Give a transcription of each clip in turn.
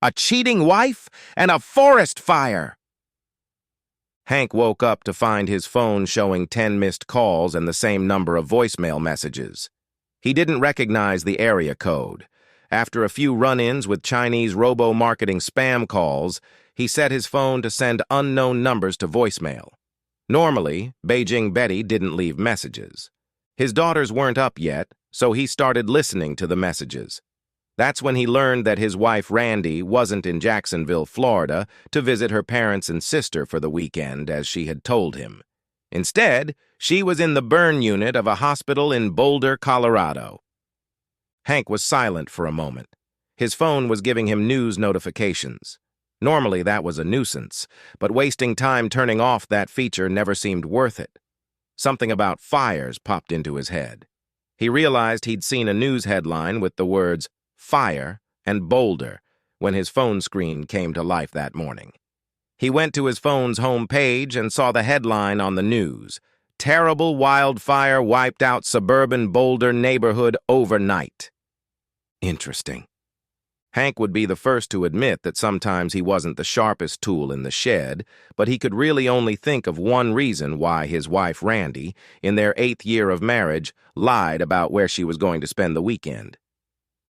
A cheating wife and a forest fire! Hank woke up to find his phone showing 10 missed calls and the same number of voicemail messages. He didn't recognize the area code. After a few run-ins with Chinese robo-marketing spam calls, he set his phone to send unknown numbers to voicemail. Normally, Beijing Betty didn't leave messages. His daughters weren't up yet, so he started listening to the messages. That's when he learned that his wife Randy wasn't in Jacksonville, Florida, to visit her parents and sister for the weekend, as she had told him. Instead, she was in the burn unit of a hospital in Boulder, Colorado. Hank was silent for a moment. His phone was giving him news notifications. Normally, that was a nuisance, but wasting time turning off that feature never seemed worth it. Something about fires popped into his head. He realized he'd seen a news headline with the words "fire" and "Boulder" when his phone screen came to life that morning. He went to his phone's home page and saw the headline on the news: "Terrible wildfire wiped out suburban Boulder neighborhood overnight." Interesting. Hank would be the first to admit that sometimes he wasn't the sharpest tool in the shed, but he could really only think of one reason why his wife Randy, in their 8th year of marriage, lied about where she was going to spend the weekend.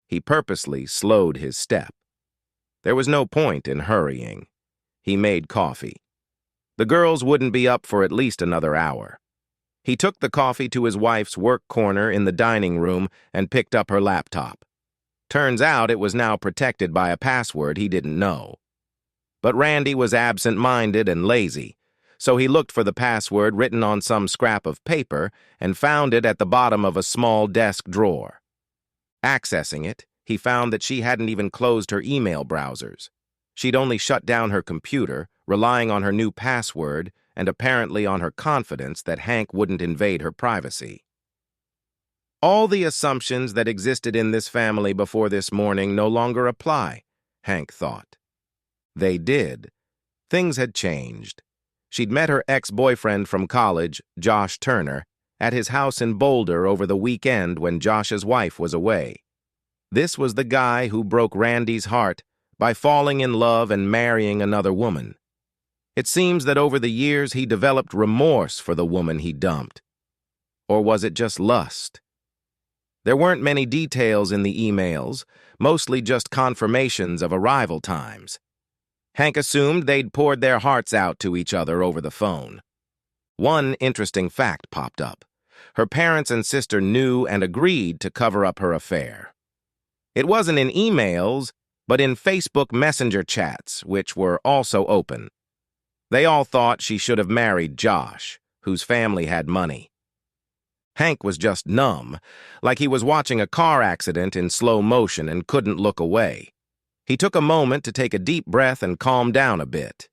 He purposely slowed his step. There was no point in hurrying. He made coffee. The girls wouldn't be up for at least another hour. He took the coffee to his wife's work corner in the dining room and picked up her laptop. Turns out it was now protected by a password he didn't know. But Randy was absent-minded and lazy, so he looked for the password written on some scrap of paper and found it at the bottom of a small desk drawer. Accessing it, he found that she hadn't even closed her email browsers. She'd only shut down her computer, relying on her new password and apparently on her confidence that Hank wouldn't invade her privacy. All the assumptions that existed in this family before this morning no longer apply, Hank thought. They did. Things had changed. She'd met her ex-boyfriend from college, Josh Turner, at his house in Boulder over the weekend when Josh's wife was away. This was the guy who broke Randy's heart by falling in love and marrying another woman. It seems that over the years he developed remorse for the woman he dumped. Or was it just lust? There weren't many details in the emails, mostly just confirmations of arrival times. Hank assumed they'd poured their hearts out to each other over the phone. One interesting fact popped up. Her parents and sister knew and agreed to cover up her affair. It wasn't in emails, but in Facebook Messenger chats, which were also open. They all thought she should have married Josh, whose family had money. Hank was just numb, like he was watching a car accident in slow motion and couldn't look away. He took a moment to take a deep breath and calm down a bit.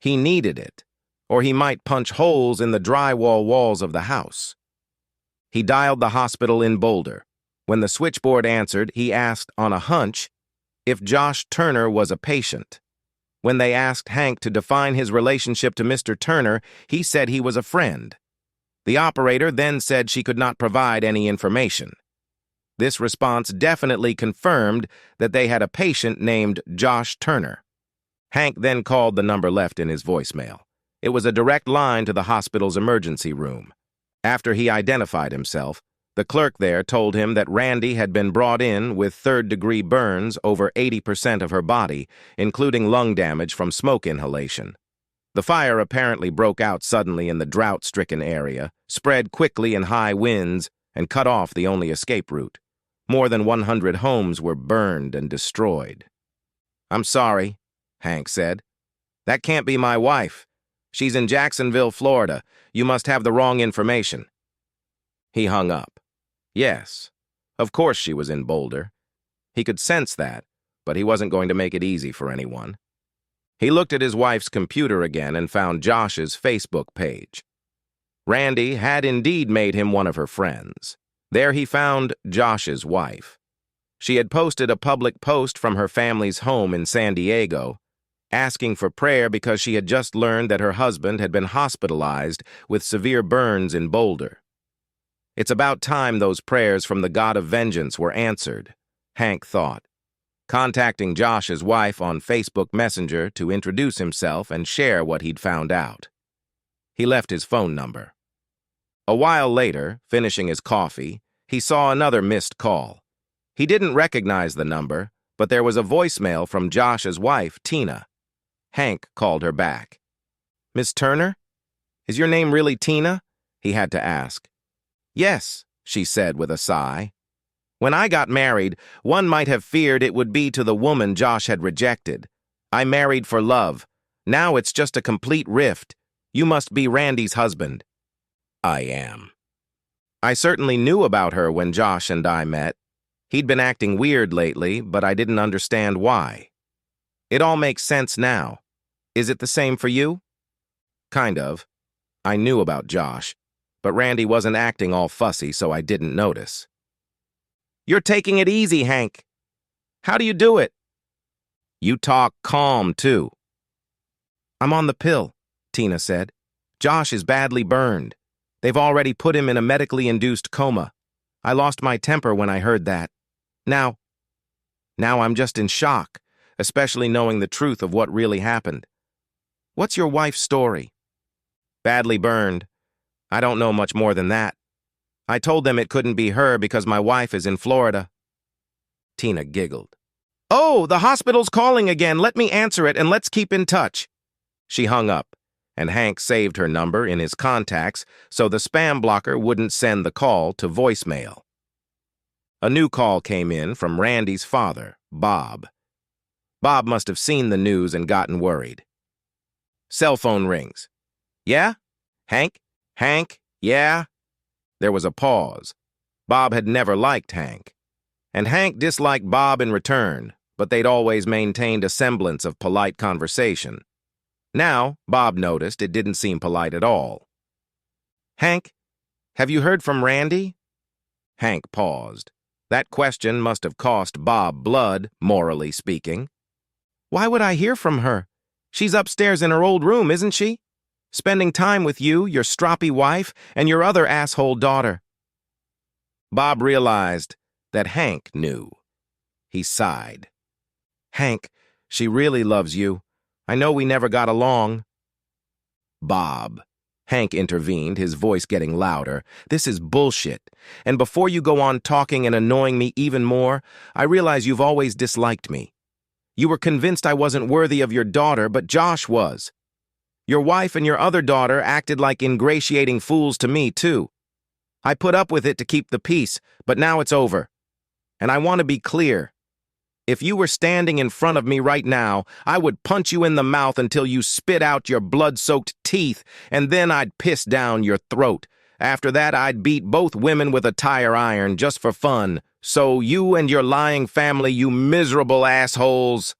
He needed it, or he might punch holes in the drywall walls of the house. He dialed the hospital in Boulder. When the switchboard answered, he asked on a hunch if Josh Turner was a patient. When they asked Hank to define his relationship to Mr. Turner, he said he was a friend. The operator then said she could not provide any information. This response definitely confirmed that they had a patient named Josh Turner. Hank then called the number left in his voicemail. It was a direct line to the hospital's emergency room. After he identified himself, the clerk there told him that Randy had been brought in with third-degree burns over 80% of her body, including lung damage from smoke inhalation. The fire apparently broke out suddenly in the drought-stricken area, spread quickly in high winds, and cut off the only escape route. More than 100 homes were burned and destroyed. "I'm sorry," Hank said. "That can't be my wife. She's in Jacksonville, Florida. You must have the wrong information." He hung up. Yes, of course she was in Boulder. He could sense that, but he wasn't going to make it easy for anyone. He looked at his wife's computer again and found Josh's Facebook page. Randy had indeed made him one of her friends. There he found Josh's wife. She had posted a public post from her family's home in San Diego, asking for prayer because she had just learned that her husband had been hospitalized with severe burns in Boulder. It's about time those prayers from the God of vengeance were answered, Hank thought. contacting Josh's wife on Facebook Messenger to introduce himself and share what he'd found out. He left his phone number. A while later, finishing his coffee, he saw another missed call. He didn't recognize the number, but there was a voicemail from Josh's wife, Tina. Hank called her back. "Miss Turner? Is your name really Tina?" he had to ask. "Yes," she said with a sigh. "When I got married, one might have feared it would be to the woman Josh had rejected. I married for love. Now it's just a complete rift. You must be Randy's husband." "I am." "I certainly knew about her when Josh and I met. He'd been acting weird lately, but I didn't understand why. It all makes sense now. Is it the same for you?" "Kind of. I knew about Josh, but Randy wasn't acting all fussy, so I didn't notice." "You're taking it easy, Hank. How do you do it?" "You talk calm, too." "I'm on the pill," Tina said. "Josh is badly burned. They've already put him in a medically induced coma. I lost my temper when I heard that. Now I'm just in shock, especially knowing the truth of what really happened. What's your wife's story?" "Badly burned. I don't know much more than that. I told them it couldn't be her because my wife is in Florida." Tina giggled. "Oh, the hospital's calling again. Let me answer it and let's keep in touch." She hung up, and Hank saved her number in his contacts so the spam blocker wouldn't send the call to voicemail. A new call came in from Randy's father, Bob. Bob must have seen the news and gotten worried. Cell phone rings. "Yeah? Hank? Hank? Yeah?" There was a pause. Bob had never liked Hank. And Hank disliked Bob in return, but they'd always maintained a semblance of polite conversation. Now, Bob noticed it didn't seem polite at all. "Hank, have you heard from Randy?" Hank paused. That question must have cost Bob blood, morally speaking. "Why would I hear from her? She's upstairs in her old room, isn't she? Spending time with you, your stroppy wife, and your other asshole daughter." Bob realized that Hank knew. He sighed. "Hank, she really loves you. I know we never got along." "Bob," Hank intervened, his voice getting louder, "this is bullshit. And before you go on talking and annoying me even more, I realize you've always disliked me. You were convinced I wasn't worthy of your daughter, but Josh was. Your wife and your other daughter acted like ingratiating fools to me, too. I put up with it to keep the peace, but now it's over. And I want to be clear. If you were standing in front of me right now, I would punch you in the mouth until you spit out your blood-soaked teeth, and then I'd piss down your throat. After that, I'd beat both women with a tire iron just for fun. So you and your lying family, you miserable assholes."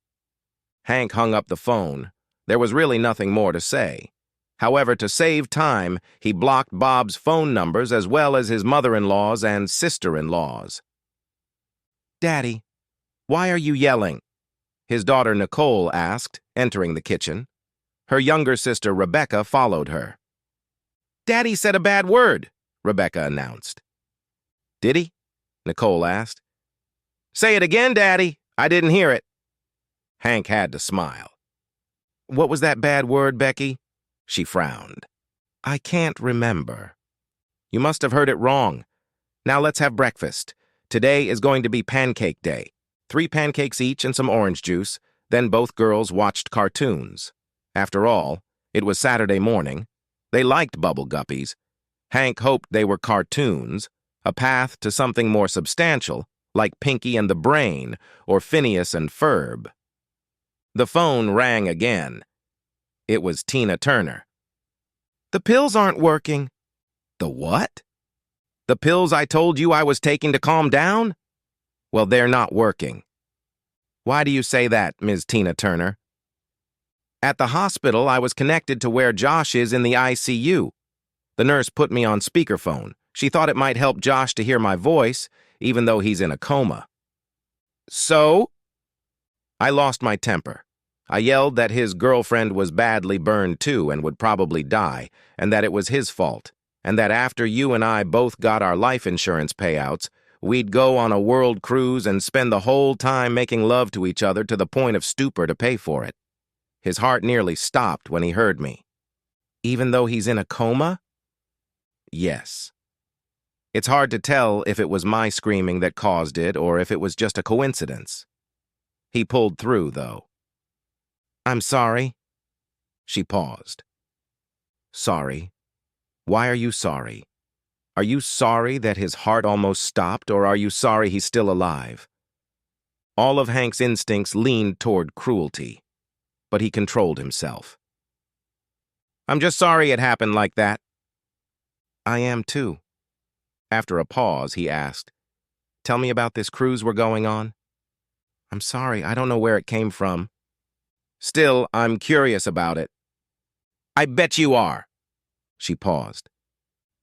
Hank hung up the phone. There was really nothing more to say. However, to save time, he blocked Bob's phone numbers as well as his mother-in-law's and sister-in-law's. "Daddy, why are you yelling?" his daughter Nicole asked, entering the kitchen. Her younger sister Rebecca followed her. "Daddy said a bad word," Rebecca announced. "Did he?" Nicole asked. "Say it again, Daddy. I didn't hear it." Hank had to smile. "What was that bad word, Becky?" She frowned. "I can't remember." "You must have heard it wrong. Now let's have breakfast. Today is going to be pancake day. 3 pancakes each and some orange juice. Then both girls watched cartoons. After all, it was Saturday morning. They liked Bubble Guppies. Hank hoped they were cartoons, a path to something more substantial, like Pinky and the Brain or Phineas and Ferb. The phone rang again. It was Tina Turner. "The pills aren't working." "The what?" "The pills I told you I was taking to calm down? Well, they're not working." "Why do you say that, Ms. Tina Turner?" "At the hospital, I was connected to where Josh is in the ICU. The nurse put me on speakerphone. She thought it might help Josh to hear my voice, even though he's in a coma." "So?" "I lost my temper. I yelled that his girlfriend was badly burned too and would probably die, and that it was his fault, and that after you and I both got our life insurance payouts, We'd go on a world cruise and spend the whole time making love to each other to the point of stupor to pay for it. His heart nearly stopped when he heard me. Even though he's in a coma? Yes. It's hard to tell if it was my screaming that caused it or if it was just a coincidence. He pulled through, though. I'm sorry. She paused. Sorry? Why are you sorry? Are you sorry that his heart almost stopped, or are you sorry he's still alive? All of Hank's instincts leaned toward cruelty, but he controlled himself. I'm just sorry it happened like that. I am too. After a pause, he asked, Tell me about this cruise we're going on. I'm sorry, I don't know where it came from. Still, I'm curious about it. I bet you are. She paused.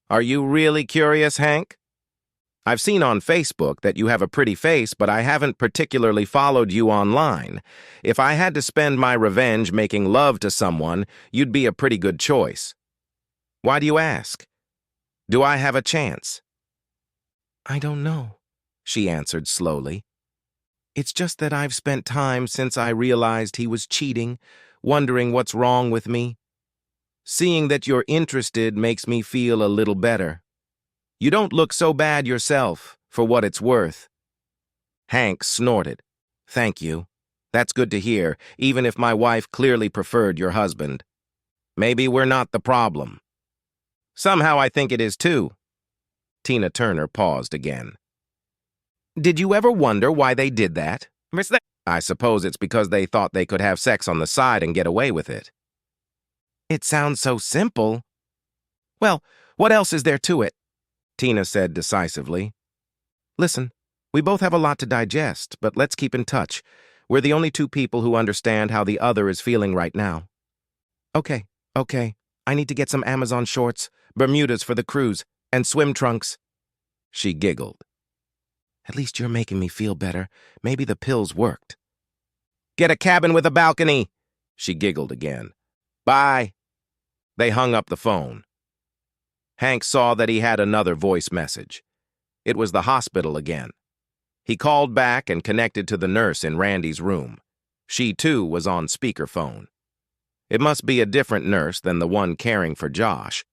Are you really curious, Hank? I've seen on Facebook that you have a pretty face, but I haven't particularly followed you online. If I had to spend my revenge making love to someone, you'd be a pretty good choice. Why do you ask? Do I have a chance? I don't know, she answered slowly. It's just that I've spent time since I realized he was cheating, wondering what's wrong with me. Seeing that you're interested makes me feel a little better. You don't look so bad yourself, for what it's worth. Hank snorted. Thank you. That's good to hear, even if my wife clearly preferred your husband. Maybe we're not the problem. Somehow I think it is too. Tina Turner paused again. Did you ever wonder why they did that? I suppose it's because they thought they could have sex on the side and get away with it. It sounds so simple. Well, what else is there to it? Tina said decisively. Listen, we both have a lot to digest, but let's keep in touch. We're the only two people who understand how the other is feeling right now. Okay. I need to get some Amazon shorts, Bermudas for the cruise, and swim trunks. She giggled. At least you're making me feel better. Maybe the pills worked. Get a cabin with a balcony. She giggled again. Bye. They hung up the phone. Hank saw that he had another voice message. It was the hospital again. He called back and connected to the nurse in Randy's room. She, too, was on speakerphone. It must be a different nurse than the one caring for Josh,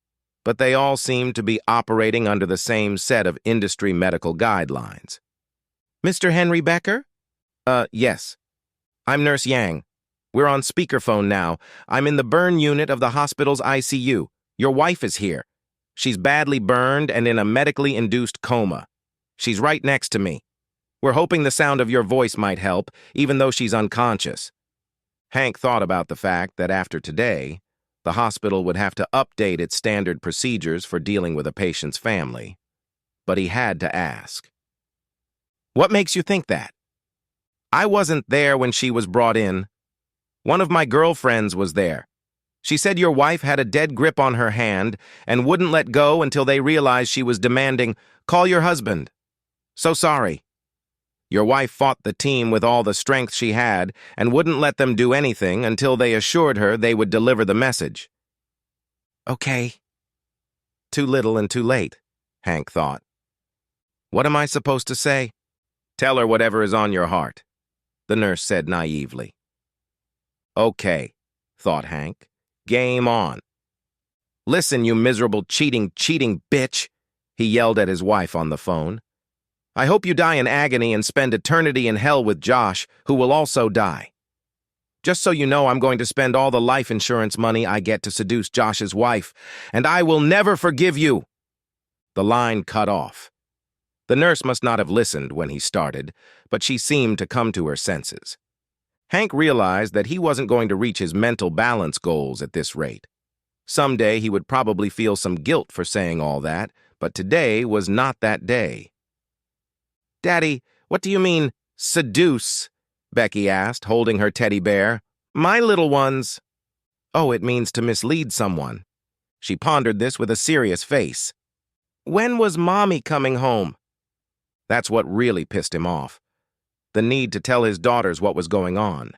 but they all seemed to be operating under the same set of industry medical guidelines. Mr. Henry Becker? Yes. I'm Nurse Yang. We're on speakerphone now. I'm in the burn unit of the hospital's ICU. Your wife is here. She's badly burned and in a medically induced coma. She's right next to me. We're hoping the sound of your voice might help, even though she's unconscious. Hank thought about the fact that after today, the hospital would have to update its standard procedures for dealing with a patient's family. But he had to ask. What makes you think that? I wasn't there when she was brought in. One of my girlfriends was there. She said your wife had a dead grip on her hand and wouldn't let go until they realized she was demanding, "Call your husband." So sorry. Your wife fought the team with all the strength she had and wouldn't let them do anything until they assured her they would deliver the message. Okay. Too little and too late, Hank thought. What am I supposed to say? Tell her whatever is on your heart, the nurse said naively. Okay, thought Hank. Game on. Listen, you miserable, cheating bitch, he yelled at his wife on the phone. I hope you die in agony and spend eternity in hell with Josh, who will also die. Just so you know, I'm going to spend all the life insurance money I get to seduce Josh's wife, and I will never forgive you. The line cut off. The nurse must not have listened when he started, but she seemed to come to her senses. Hank realized that he wasn't going to reach his mental balance goals at this rate. Someday he would probably feel some guilt for saying all that, but today was not that day. Daddy, what do you mean, seduce? Becky asked, holding her teddy bear. My little ones. Oh, it means to mislead someone. She pondered this with a serious face. When was Mommy coming home? That's what really pissed him off. The need to tell his daughters what was going on.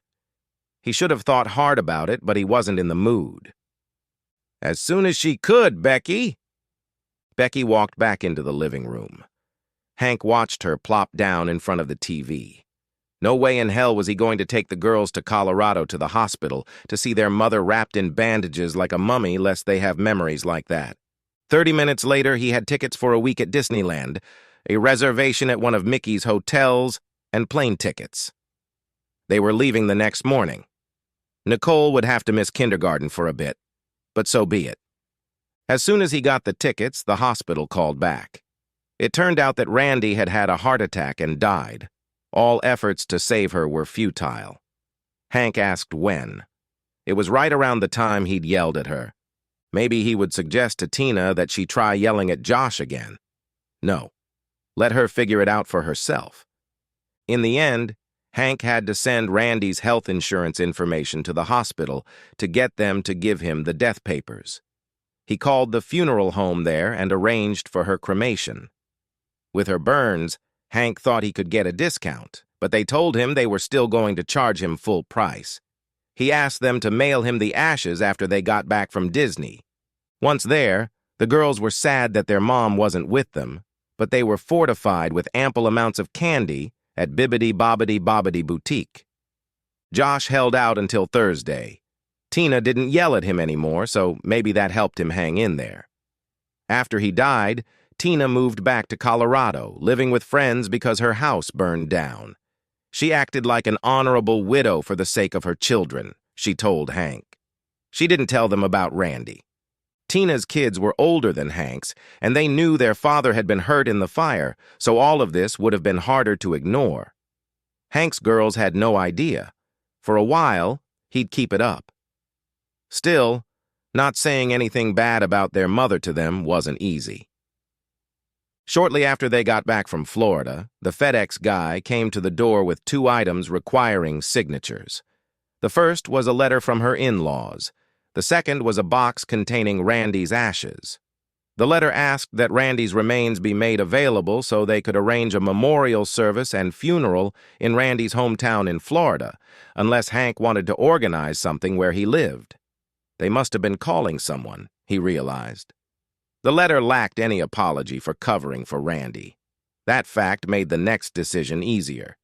He should have thought hard about it, but he wasn't in the mood. As soon as she could, Becky. Becky walked back into the living room. Hank watched her plop down in front of the TV. No way in hell was he going to take the girls to Colorado to the hospital to see their mother wrapped in bandages like a mummy lest they have memories like that. 30 minutes later, he had tickets for a week at Disneyland, a reservation at one of Mickey's hotels, and plane tickets. They were leaving the next morning. Nicole would have to miss kindergarten for a bit, but so be it. As soon as he got the tickets, the hospital called back. It turned out that Randy had had a heart attack and died. All efforts to save her were futile. Hank asked when. It was right around the time he'd yelled at her. Maybe he would suggest to Tina that she try yelling at Josh again. No. Let her figure it out for herself. In the end, Hank had to send Randy's health insurance information to the hospital to get them to give him the death papers. He called the funeral home there and arranged for her cremation. With her burns, Hank thought he could get a discount, but they told him they were still going to charge him full price. He asked them to mail him the ashes after they got back from Disney. Once there, the girls were sad that their mom wasn't with them, but they were fortified with ample amounts of candy at Bibbidi Bobbidi Bobbidi Boutique. Josh held out until Thursday. Tina didn't yell at him anymore, so maybe that helped him hang in there. After he died, Tina moved back to Colorado, living with friends because her house burned down. She acted like an honorable widow for the sake of her children, she told Hank. She didn't tell them about Randy. Tina's kids were older than Hank's, and they knew their father had been hurt in the fire, so all of this would have been harder to ignore. Hank's girls had no idea. For a while, he'd keep it up. Still, not saying anything bad about their mother to them wasn't easy. Shortly after they got back from Florida, the FedEx guy came to the door with 2 items requiring signatures. The first was a letter from her in-laws. The second was a box containing Randy's ashes. The letter asked that Randy's remains be made available so they could arrange a memorial service and funeral in Randy's hometown in Florida, unless Hank wanted to organize something where he lived. They must have been calling someone, he realized. The letter lacked any apology for covering for Randy. That fact made the next decision easier.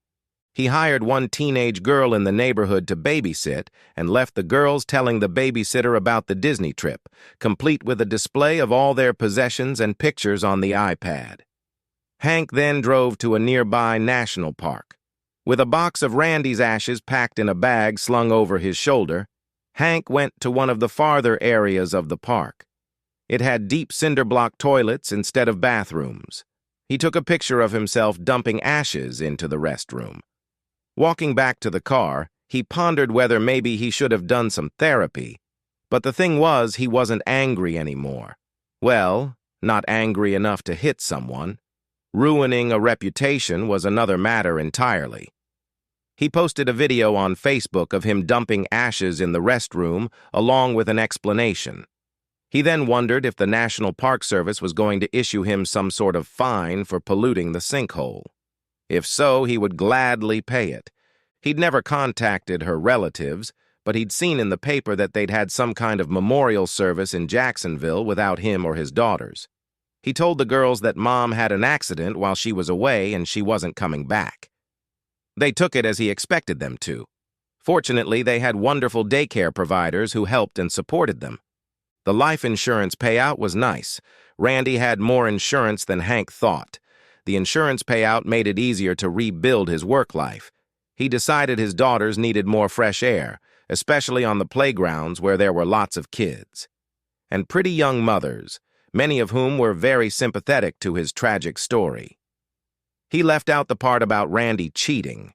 He hired one teenage girl in the neighborhood to babysit and left the girls telling the babysitter about the Disney trip, complete with a display of all their possessions and pictures on the iPad. Hank then drove to a nearby national park. With a box of Randy's ashes packed in a bag slung over his shoulder, Hank went to one of the farther areas of the park. It had deep cinder-block toilets instead of bathrooms. He took a picture of himself dumping ashes into the restroom. Walking back to the car, he pondered whether maybe he should have done some therapy. But the thing was, he wasn't angry anymore. Well, not angry enough to hit someone. Ruining a reputation was another matter entirely. He posted a video on Facebook of him dumping ashes in the restroom, along with an explanation. He then wondered if the National Park Service was going to issue him some sort of fine for polluting the sinkhole. If so, he would gladly pay it. He'd never contacted her relatives, but he'd seen in the paper that they'd had some kind of memorial service in Jacksonville without him or his daughters. He told the girls that Mom had an accident while she was away and she wasn't coming back. They took it as he expected them to. Fortunately, they had wonderful daycare providers who helped and supported them. The life insurance payout was nice. Randy had more insurance than Hank thought. The insurance payout made it easier to rebuild his work life. He decided his daughters needed more fresh air, especially on the playgrounds where there were lots of kids. And pretty young mothers, many of whom were very sympathetic to his tragic story. He left out the part about Randy cheating.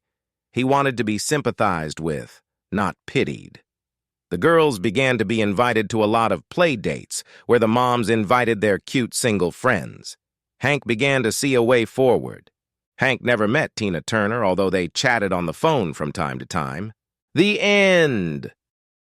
He wanted to be sympathized with, not pitied. The girls began to be invited to a lot of play dates where the moms invited their cute single friends. Hank began to see a way forward. Hank never met Tina Turner, although they chatted on the phone from time to time. The end!